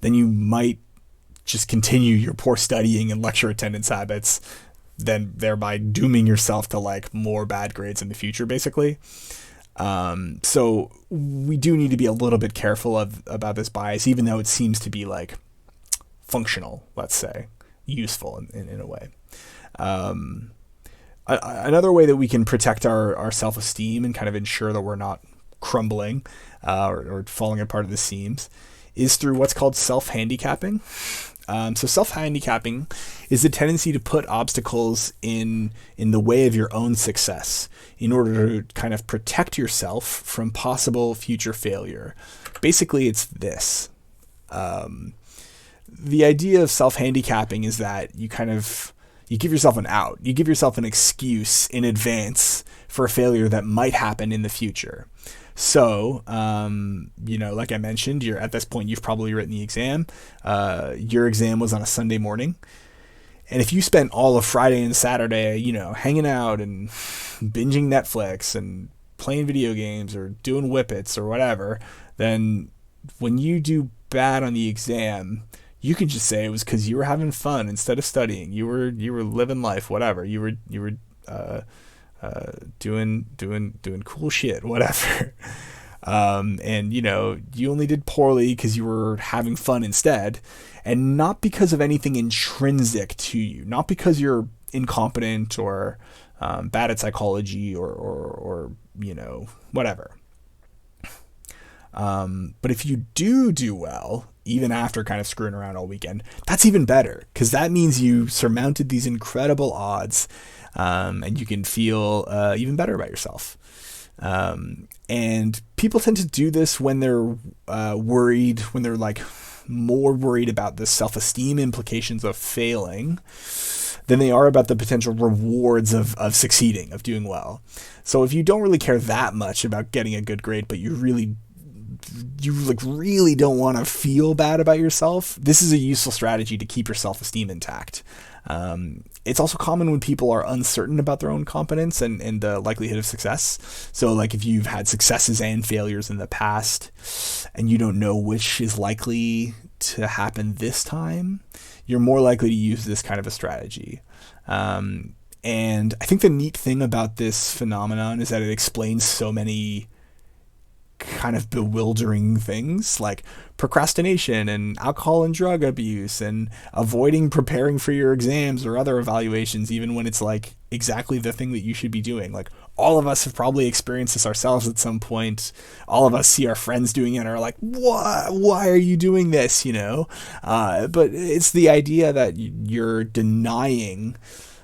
then you might just continue your poor studying and lecture attendance habits, then thereby dooming yourself to like more bad grades in the future, basically. So we do need to be a little bit careful about this bias, even though it seems to be like functional, let's say, useful in a way. Another way that we can protect our self-esteem and kind of ensure that we're not crumbling or falling apart at the seams is through what's called self-handicapping. So self-handicapping is the tendency to put obstacles in the way of your own success in order to kind of protect yourself from possible future failure. Basically, it's this. The idea of self-handicapping is that you give yourself an out. You give yourself an excuse in advance for a failure that might happen in the future. So, like I mentioned, you're at this point, you've probably written the exam. Your exam was on a Sunday morning. And if you spent all of Friday and Saturday, hanging out and binging Netflix and playing video games or doing whippets or whatever, then when you do bad on the exam, you can just say it was because you were having fun instead of studying. You were living life, whatever. You were doing cool shit, whatever. And you only did poorly because you were having fun instead, and not because of anything intrinsic to you, not because you're incompetent or bad at psychology or whatever. But if you do well, even after kind of screwing around all weekend, that's even better, because that means you surmounted these incredible odds, and you can feel even better about yourself. And people tend to do this when they're worried, when they're like more worried about the self-esteem implications of failing than they are about the potential rewards of succeeding, of doing well. So if you don't really care that much about getting a good grade, but you really don't want to feel bad about yourself, this is a useful strategy to keep your self-esteem intact. It's also common when people are uncertain about their own competence and the likelihood of success. So like if you've had successes and failures in the past and you don't know which is likely to happen this time, you're more likely to use this kind of a strategy. And I think the neat thing about this phenomenon is that it explains so many kind of bewildering things like procrastination and alcohol and drug abuse and avoiding preparing for your exams or other evaluations, even when it's like exactly the thing that you should be doing. Like all of us have probably experienced this ourselves at some point. All of us see our friends doing it and are like, what? Why are you doing this? But it's the idea that you're denying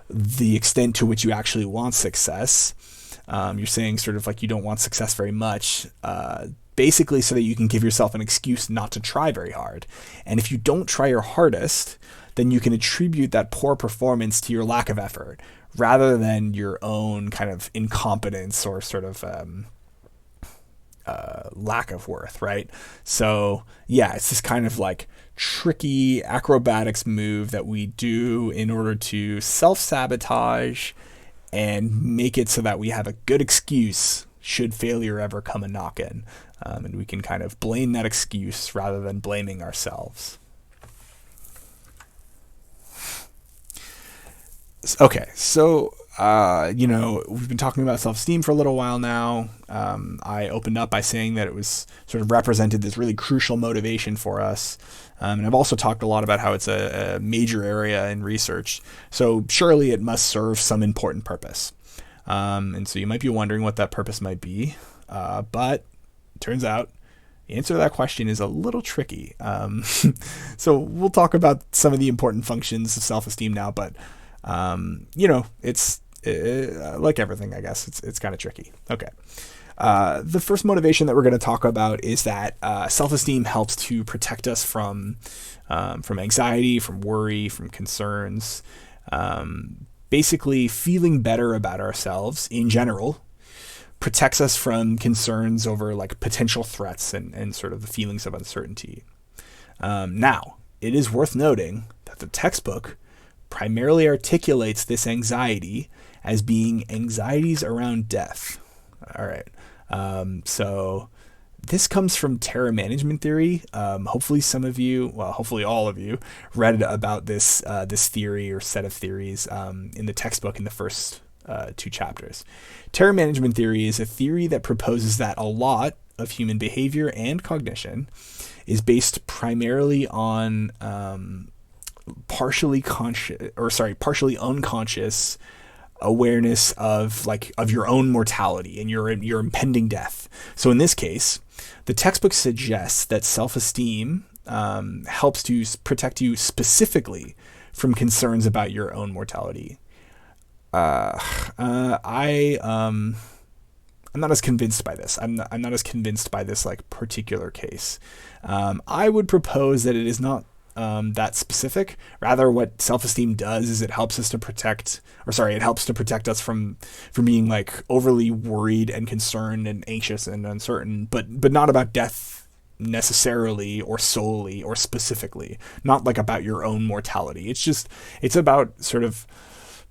the extent to which you actually want success. You're saying sort of like you don't want success very much, basically so that you can give yourself an excuse not to try very hard. And if you don't try your hardest, then you can attribute that poor performance to your lack of effort rather than your own kind of incompetence or sort of lack of worth, right? So yeah, it's this kind of like tricky acrobatics move that we do in order to self-sabotage and make it so that we have a good excuse should failure ever come a knockin'. And we can kind of blame that excuse rather than blaming ourselves. Okay, so, we've been talking about self-esteem for a little while now. I opened up by saying that it was sort of represented this really crucial motivation for us. And I've also talked a lot about how it's a major area in research. So surely it must serve some important purpose. And so you might be wondering what that purpose might be. But it turns out the answer to that question is a little tricky. So we'll talk about some of the important functions of self-esteem now, but it's like everything, I guess. It's kind of tricky. Okay. The first motivation that we're going to talk about is that self-esteem helps to protect us from anxiety, from worry, from concerns. Basically, feeling better about ourselves in general protects us from concerns over like potential threats and sort of the feelings of uncertainty. Now, it is worth noting that the textbook primarily articulates this anxiety as being anxieties around death. All right. So this comes from terror management theory. Hopefully hopefully all of you read about this theory or set of theories in the textbook in the first 2 chapters. Terror management theory is a theory that proposes that a lot of human behavior and cognition is based primarily on partially unconscious awareness of your own mortality and your impending death. So in this case, the textbook suggests that self-esteem helps to protect you specifically from concerns about your own mortality. I'm not as convinced by this. I'm not as convinced by this like particular case. I would propose that it is not that specific. Rather, what self-esteem does is it helps us to protect, it helps to protect us from being like overly worried and concerned and anxious and uncertain, but not about death necessarily or solely or specifically, not like about your own mortality. It's about sort of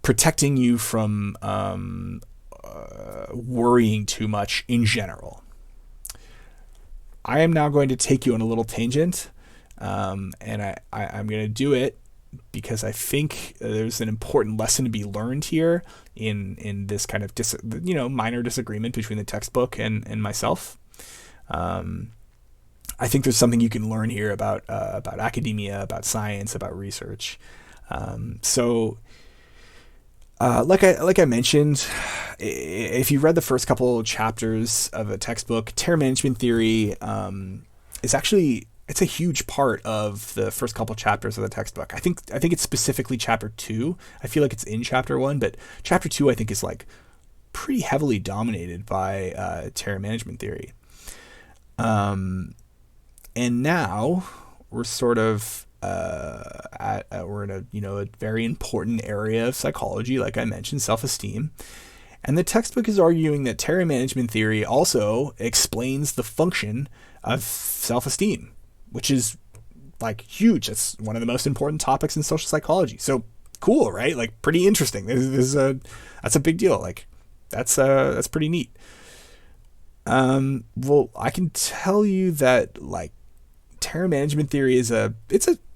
protecting you from worrying too much in general. I am now going to take you on a little tangent, and I'm going to do it because I think there's an important lesson to be learned here in this kind of minor disagreement between the textbook and myself. I think there's something you can learn here about academia, about science, about research. Like I mentioned, if you read the first couple chapters of a textbook, terror management theory is actually, it's a huge part of the first couple chapters of the textbook. I think it's specifically chapter 2. I feel like it's in chapter 1, but chapter 2 I think is like pretty heavily dominated by terror management theory. And now we're sort of we're in a very important area of psychology, like I mentioned, self-esteem. And the textbook is arguing that terror management theory also explains the function of self-esteem, which is like huge. It's one of the most important topics in social psychology. So cool, right? Like pretty interesting. That's a big deal. Like that's pretty neat. Well, I can tell you that like terror management theory it's a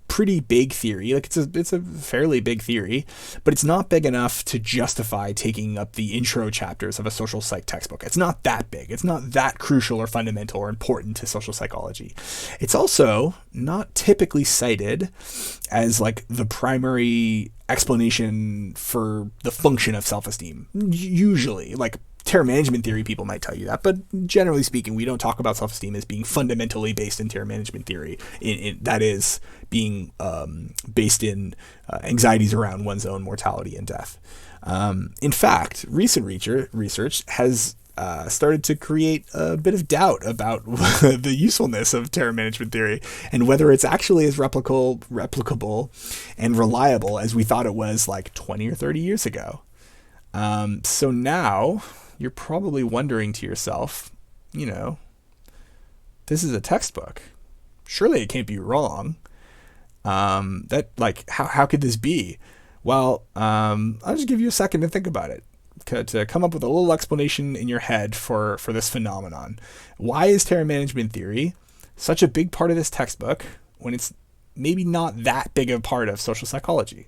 pretty big theory. Like it's a fairly big theory, but it's not big enough to justify taking up the intro chapters of a social psych textbook. It's not that big. It's not that crucial or fundamental or important to social psychology. It's also not typically cited as like the primary explanation for the function of self-esteem. Usually, like terror management theory people might tell you that, but generally speaking, we don't talk about self-esteem as being fundamentally based in terror management theory. That is being based in anxieties around one's own mortality and death. In fact, recent research has started to create a bit of doubt about the usefulness of terror management theory and whether it's actually as replicable and reliable as we thought it was like 20 or 30 years ago. So now you're probably wondering to yourself, this is a textbook. Surely it can't be wrong. How could this be? Well, I'll just give you a second to think about it, to come up with a little explanation in your head for this phenomenon. Why is terror management theory such a big part of this textbook when it's maybe not that big a part of social psychology?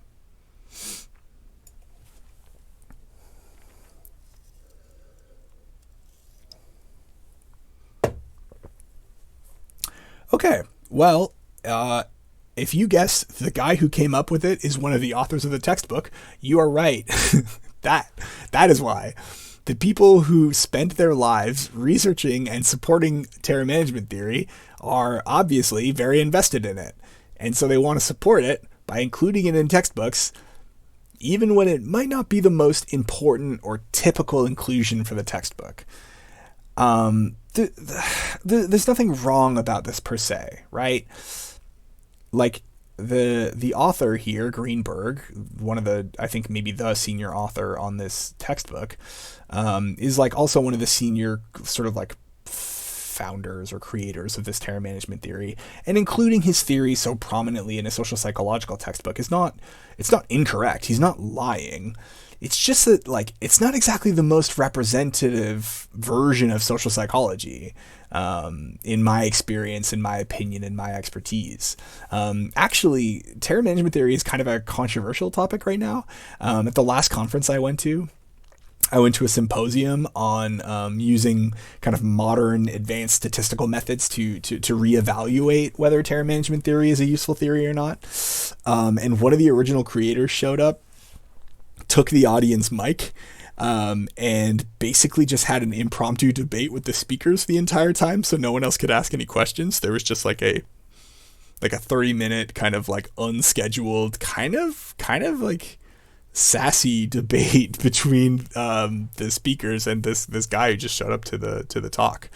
Okay, well, if you guess the guy who came up with it is one of the authors of the textbook, you are right. That is why. The people who spent their lives researching and supporting terror management theory are obviously very invested in it. And so they want to support it by including it in textbooks, even when it might not be the most important or typical inclusion for the textbook. There's nothing wrong about this per se, right? Like the author here, Greenberg, one of the, I think maybe the senior author on this textbook, is like also one of the senior sort of like founders or creators of this terror management theory, and including his theory so prominently in a social psychological textbook it's not incorrect. He's not lying. It's just that, like, it's not exactly the most representative version of social psychology, in my experience, in my opinion, in my expertise. Actually, terror management theory is kind of a controversial topic right now. At the last conference I went to a symposium on using kind of modern advanced statistical methods to reevaluate whether terror management theory is a useful theory or not. And one of the original creators showed up, took the audience mic, and basically just had an impromptu debate with the speakers the entire time, so no one else could ask any questions. There was just like a 30-minute kind of like unscheduled kind of like sassy debate between the speakers and this guy who just showed up to the talk.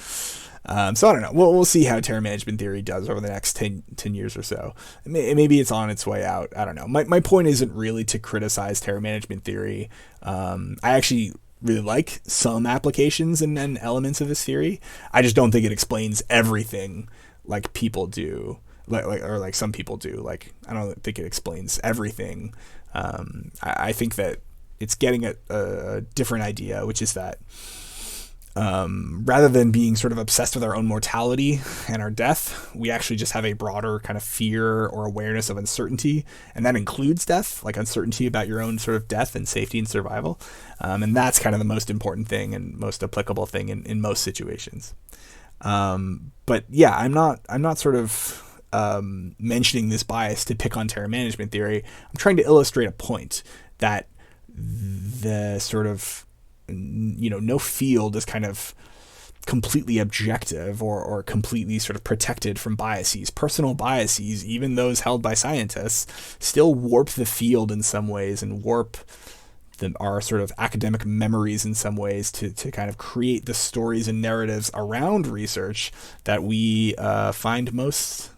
So I don't know. We'll see how terror management theory does over the next 10 years or so. Maybe it's on its way out. I don't know. My point isn't really to criticize terror management theory. I actually really like some applications and elements of this theory. I just don't think it explains everything like people do, like some people do. Like, I don't think it explains everything. I think that it's getting a different idea, which is that rather than being sort of obsessed with our own mortality and our death, we actually just have a broader kind of fear or awareness of uncertainty. And that includes death, like uncertainty about your own sort of death and safety and survival. And that's kind of the most important thing and most applicable thing in most situations. But yeah, I'm not sort of mentioning this bias to pick on terror management theory. I'm trying to illustrate a point that the sort of, no field is kind of completely objective or completely sort of protected from biases. Personal biases, even those held by scientists, still warp the field in some ways and warp our sort of academic memories in some ways to kind of create the stories and narratives around research that we find most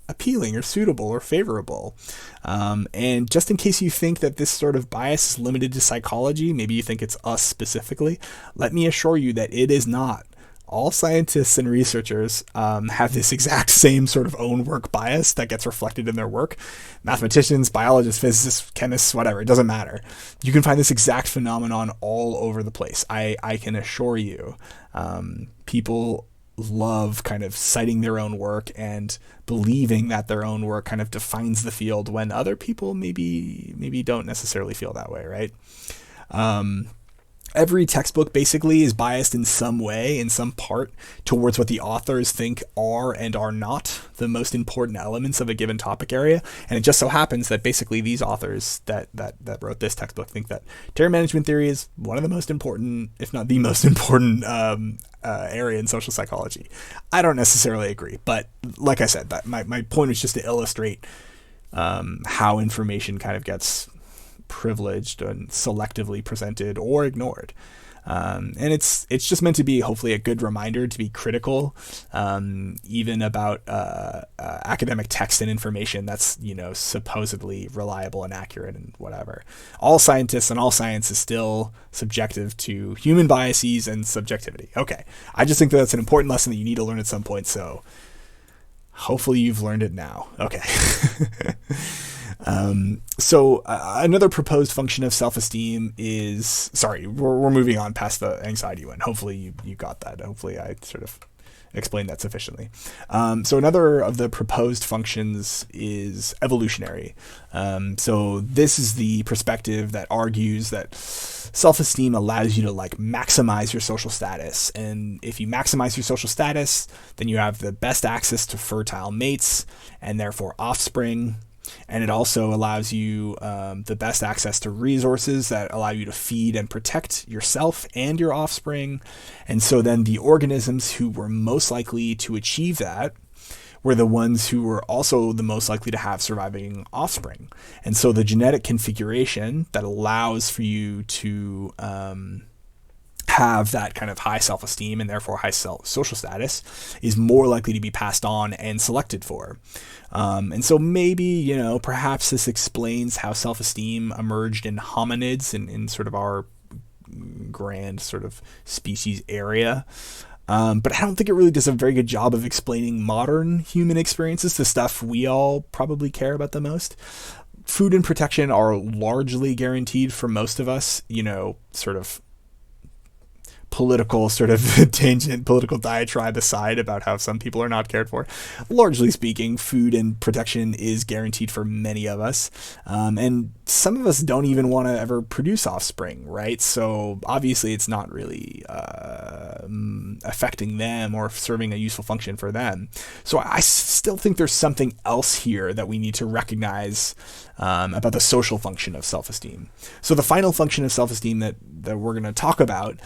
appealing or suitable or favorable. And just in case you think that this sort of bias is limited to psychology, maybe you think it's us specifically, let me assure you that it is not. All scientists and researchers have this exact same sort of own work bias that gets reflected in their work. Mathematicians, biologists, physicists, chemists, whatever, it doesn't matter. You can find this exact phenomenon all over the place. I can assure you. People love kind of citing their own work and believing that their own work kind of defines the field when other people maybe don't necessarily feel that way, right? Every textbook basically is biased in some way, in some part, towards what the authors think are and are not the most important elements of a given topic area. And it just so happens that basically these authors that wrote this textbook think that terror management theory is one of the most important, if not the most important area in social psychology. I don't necessarily agree, but like I said, that my point was just to illustrate how information kind of gets privileged and selectively presented or ignored. And it's just meant to be hopefully a good reminder to be critical, even about academic text and information that's, supposedly reliable and accurate and whatever. All scientists and all science is still subjective to human biases and subjectivity. Okay. I just think that that's an important lesson that you need to learn at some point. So hopefully you've learned it now. Okay. So another proposed function of self-esteem is, we're moving on past the anxiety one. Hopefully you got that. Hopefully I sort of explained that sufficiently. So another of the proposed functions is evolutionary. So this is the perspective that argues that self-esteem allows you to maximize your social status. And if you maximize your social status, then you have the best access to fertile mates and therefore offspring. And it also allows you the best access to resources that allow you to feed and protect yourself and your offspring. And so then the organisms who were most likely to achieve that were the ones who were also the most likely to have surviving offspring. And so the genetic configuration that allows for you to have that kind of high self-esteem and therefore high social status is more likely to be passed on and selected for. And so maybe, perhaps this explains how self-esteem emerged in hominids in sort of our grand sort of species area. But I don't think it really does a very good job of explaining modern human experiences, the stuff we all probably care about the most. Food and protection are largely guaranteed for most of us, sort of political sort of tangent, political diatribe aside about how some people are not cared for. Largely speaking, food and protection is guaranteed for many of us. And some of us don't even want to ever produce offspring, right? So obviously it's not really affecting them or serving a useful function for them. So I still think there's something else here that we need to recognize about the social function of self-esteem. So the final function of self-esteem that we're going to talk about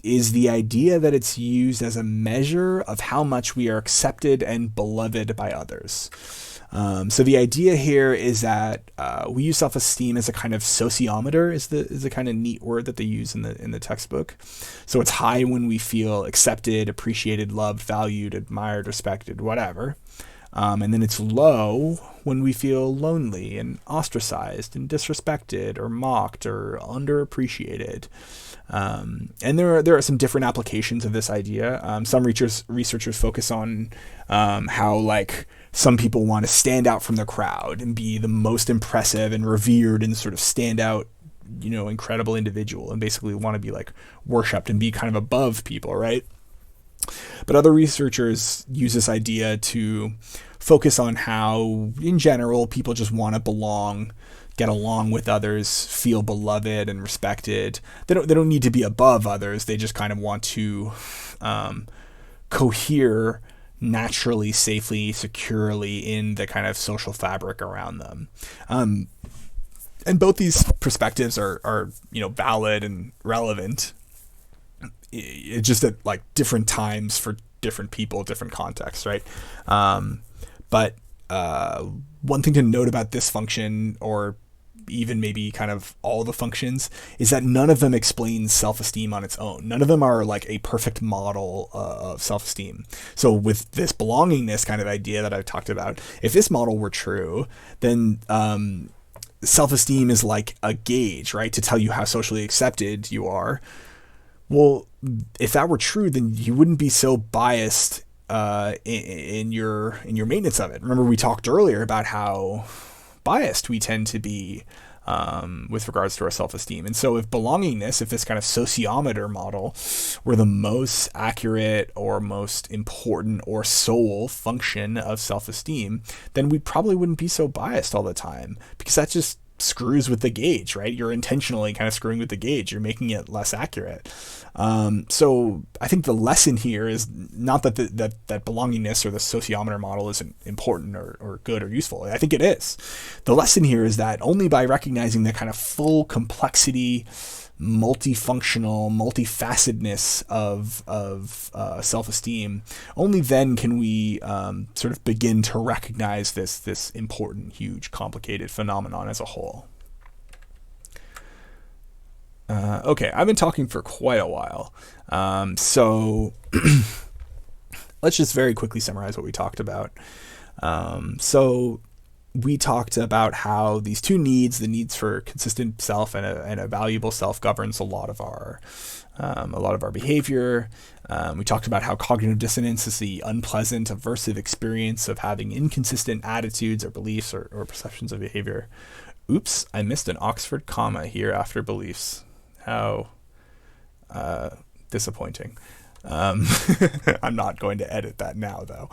is the idea that it's used as a measure of how much we are accepted and beloved by others. So the idea here is that we use self-esteem as a kind of sociometer, is the kind of neat word that they use in the textbook. So it's high when we feel accepted, appreciated, loved, valued, admired, respected, whatever. And then it's low when we feel lonely and ostracized and disrespected or mocked or underappreciated. And there are some different applications of this idea. Some researchers focus on how, like, some people want to stand out from the crowd and be the most impressive and revered and sort of stand out, incredible individual, and basically want to be like worshipped and be kind of above people, right? But other researchers use this idea to focus on how, in general, people just want to belong, get along with others, feel beloved and respected. They don't need to be above others. They just kind of want to cohere naturally, safely, securely in the kind of social fabric around them. And both these perspectives are valid and relevant. It's just at like different times for different people, different contexts, right? But one thing to note about this function, or even maybe kind of all the functions, is that none of them explains self-esteem on its own. None of them are like a perfect model of self-esteem. So with this belongingness kind of idea that I've talked about, if this model were true, then self-esteem is like a gauge, right, to tell you how socially accepted you are. Well, if that were true, then you wouldn't be so biased in your maintenance of it. Remember, we talked earlier about how biased we tend to be with regards to our self-esteem. And so if belongingness, if this kind of sociometer model were the most accurate or most important or sole function of self-esteem, then we probably wouldn't be so biased all the time, because that just screws with the gauge, right? You're intentionally kind of screwing with the gauge. You're making it less accurate. So I think the lesson here is not that that belongingness or the sociometer model isn't important or good or useful. I think it is. The lesson here is that only by recognizing the kind of full complexity, multifunctional, multifacetedness of self-esteem, only then can we sort of begin to recognize this important, huge, complicated phenomenon as a whole. Okay, I've been talking for quite a while, so let's just very quickly summarize what we talked about. So we talked about how these two needs, the needs for consistent self and a valuable self, governs a lot of our behavior. We talked about how cognitive dissonance is the unpleasant, aversive experience of having inconsistent attitudes or beliefs or perceptions of behavior. Oops, I missed an Oxford comma here after beliefs. How disappointing. I'm not going to edit that now, though.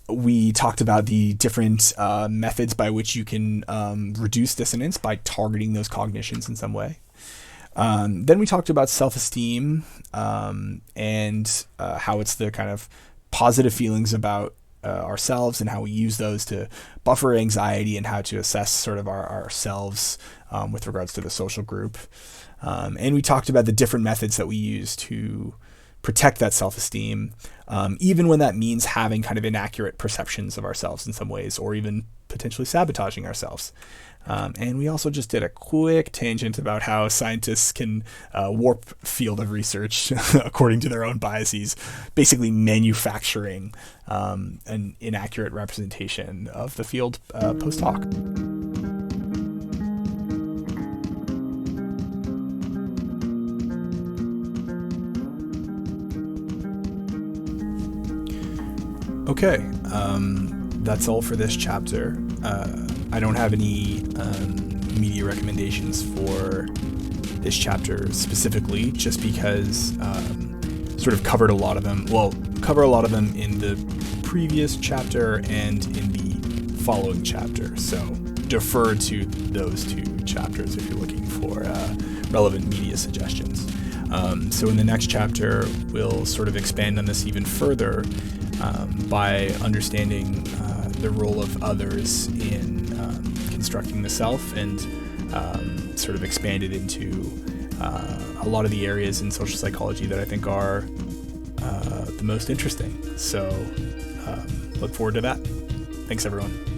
We talked about the different methods by which you can reduce dissonance by targeting those cognitions in some way. Then we talked about self-esteem and how it's the kind of positive feelings about ourselves and how we use those to buffer anxiety and how to assess sort of ourselves with regards to the social group. And we talked about the different methods that we use to protect that self-esteem, even when that means having kind of inaccurate perceptions of ourselves in some ways, or even potentially sabotaging ourselves. And we also just did a quick tangent about how scientists can warp field of research according to their own biases, basically manufacturing an inaccurate representation of the field post hoc. Okay, that's all for this chapter. I don't have any media recommendations for this chapter specifically, just because sort of covered a lot of them. Well, cover a lot of them in the previous chapter and in the following chapter. So defer to those two chapters if you're looking for relevant media suggestions. So in the next chapter, we'll sort of expand on this even further by understanding the role of others in constructing the self, and sort of expand it into a lot of the areas in social psychology that I think are the most interesting. So look forward to that. Thanks, everyone.